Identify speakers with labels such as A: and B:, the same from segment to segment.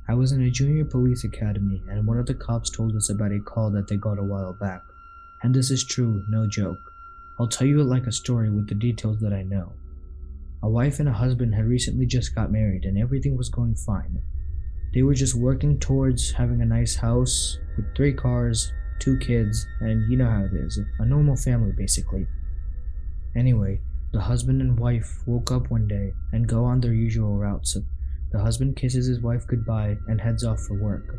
A: I was in a junior police academy, and one of the cops told us about a call that they got a while back. And this is true, no joke. I'll tell you it like a story with the details that I know. A wife and a husband had recently just got married, and everything was going fine. They were just working towards having a nice house with 3 cars, 2 kids, and you know how it is, a normal family basically. Anyway, the husband and wife woke up one day and go on their usual routes. The husband kisses his wife goodbye and heads off for work.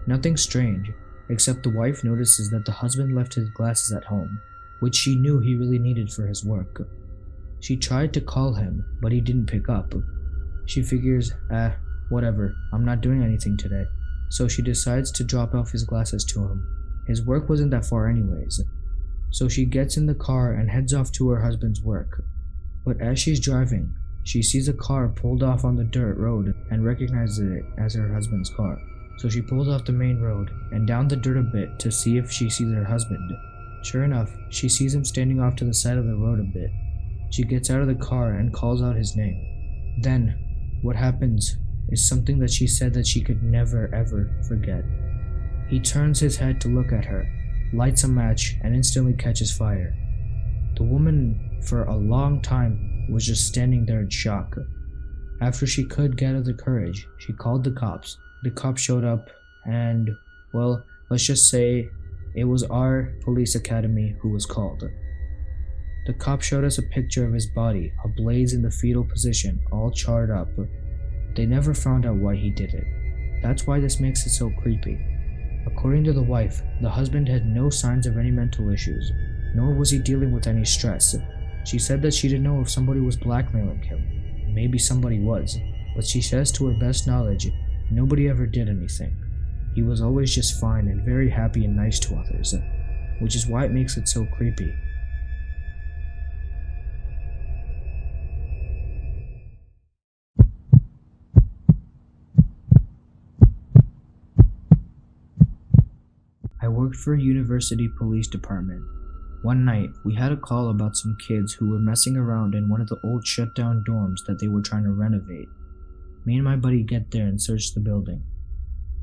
A: Nothing strange, except the wife notices that the husband left his glasses at home, which she knew he really needed for his work. She tried to call him, but he didn't pick up. She figures, whatever, I'm not doing anything today, so she decides to drop off his glasses to him. His work wasn't that far anyways, so she gets in the car and heads off to her husband's work. But as she's driving, she sees a car pulled off on the dirt road and recognizes it as her husband's car. So she pulls off the main road and down the dirt a bit to see if she sees her husband. Sure enough, she sees him standing off to the side of the road a bit. She gets out of the car and calls out his name. Then, what happens is something that she said that she could never ever forget. He turns his head to look at her, lights a match, and instantly catches fire. The woman, for a long time, was just standing there in shock. After she could gather the courage, she called the cops. The cops showed up, and, well, let's just say it was our police academy who was called. The cop showed us a picture of his body, ablaze in the fetal position, all charred up. They never found out why he did it. That's why this makes it so creepy. According to the wife, the husband had no signs of any mental issues, nor was he dealing with any stress. She said that she didn't know if somebody was blackmailing him. Maybe somebody was, but she says to her best knowledge, nobody ever did anything. He was always just fine and very happy and nice to others, which is why it makes it so creepy. I worked for a university police department. One night, we had a call about some kids who were messing around in one of the old shut-down dorms that they were trying to renovate. Me and my buddy get there and search the building.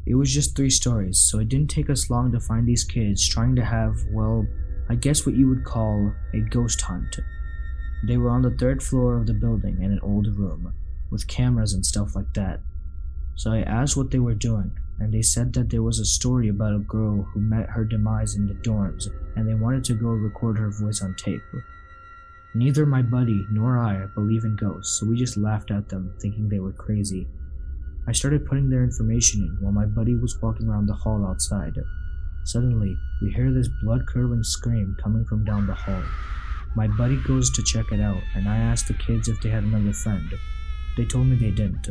A: It was just 3 stories, so it didn't take us long to find these kids trying to have, well, I guess what you would call a ghost hunt. They were on the 3rd floor of the building in an old room, with cameras and stuff like that. So I asked what they were doing, and they said that there was a story about a girl who met her demise in the dorms, and they wanted to go record her voice on tape. Neither my buddy nor I believe in ghosts, so we just laughed at them, thinking they were crazy. I started putting their information in while my buddy was walking around the hall outside. Suddenly, we hear this blood-curdling scream coming from down the hall. My buddy goes to check it out, and I asked the kids if they had another friend. They told me they didn't.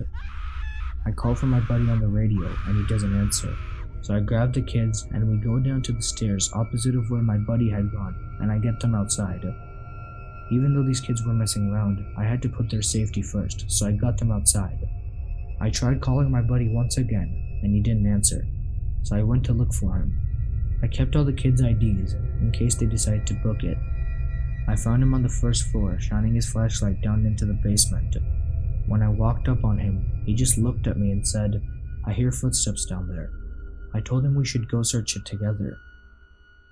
A: I call for my buddy on the radio, and he doesn't answer. So I grab the kids, and we go down to the stairs opposite of where my buddy had gone, and I get them outside. Even though these kids were messing around, I had to put their safety first, so I got them outside. I tried calling my buddy once again, and he didn't answer, so I went to look for him. I kept all the kids' IDs, in case they decided to book it. I found him on the 1st floor, shining his flashlight down into the basement. When I walked up on him, he just looked at me and said, "I hear footsteps down there." I told him we should go search it together.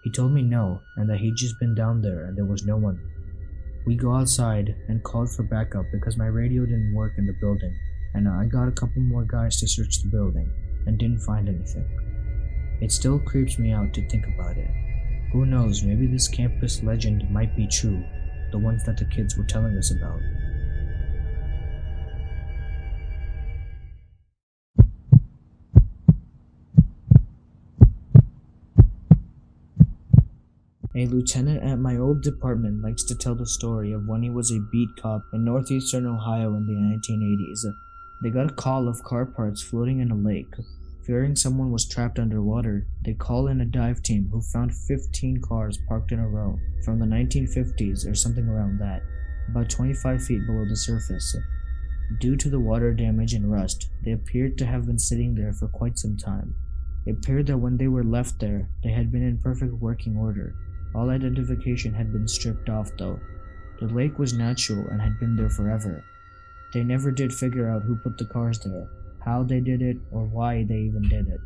A: He told me no, and that he'd just been down there and there was no one. We go outside and called for backup because my radio didn't work in the building, and I got a couple more guys to search the building and didn't find anything. It still creeps me out to think about it. Who knows, maybe this campus legend might be true, the ones that the kids were telling us about. A lieutenant at my old department likes to tell the story of when he was a beat cop in northeastern Ohio in the 1980s. They got a call of car parts floating in a lake. Fearing someone was trapped underwater, they call in a dive team who found 15 cars parked in a row from the 1950s or something around that, about 25 feet below the surface. Due to the water damage and rust, they appeared to have been sitting there for quite some time. It appeared that when they were left there, they had been in perfect working order. All identification had been stripped off though. The lake was natural and had been there forever. They never did figure out who put the cars there. how they did it, or why they even did it.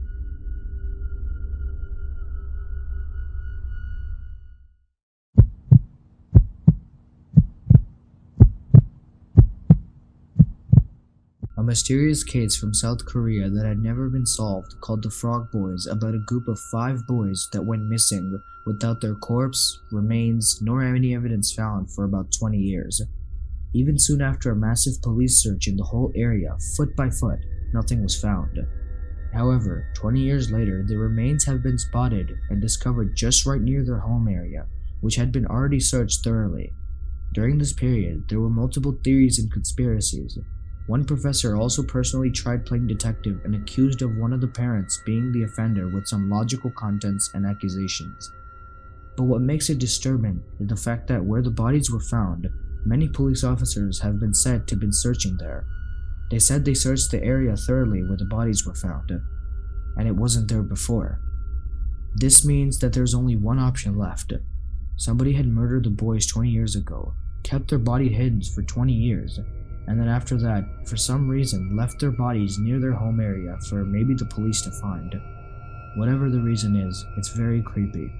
A: A mysterious case from South Korea that had never been solved called the Frog Boys, about a group of 5 boys that went missing without their corpse, remains, nor any evidence found for about 20 years. Even soon after a massive police search in the whole area, foot by foot, nothing was found. However, 20 years later, the remains have been spotted and discovered just right near their home area, which had been already searched thoroughly. During this period, there were multiple theories and conspiracies. One professor also personally tried playing detective and accused of one of the parents being the offender with some logical contents and accusations. But what makes it disturbing is the fact that where the bodies were found, many police officers have been said to have been searching there. They said they searched the area thoroughly where the bodies were found, and it wasn't there before. This means that there's only one option left. Somebody had murdered the boys 20 years ago, kept their body hidden for 20 years, and then after that, for some reason, left their bodies near their home area for maybe the police to find. Whatever the reason is, it's very creepy.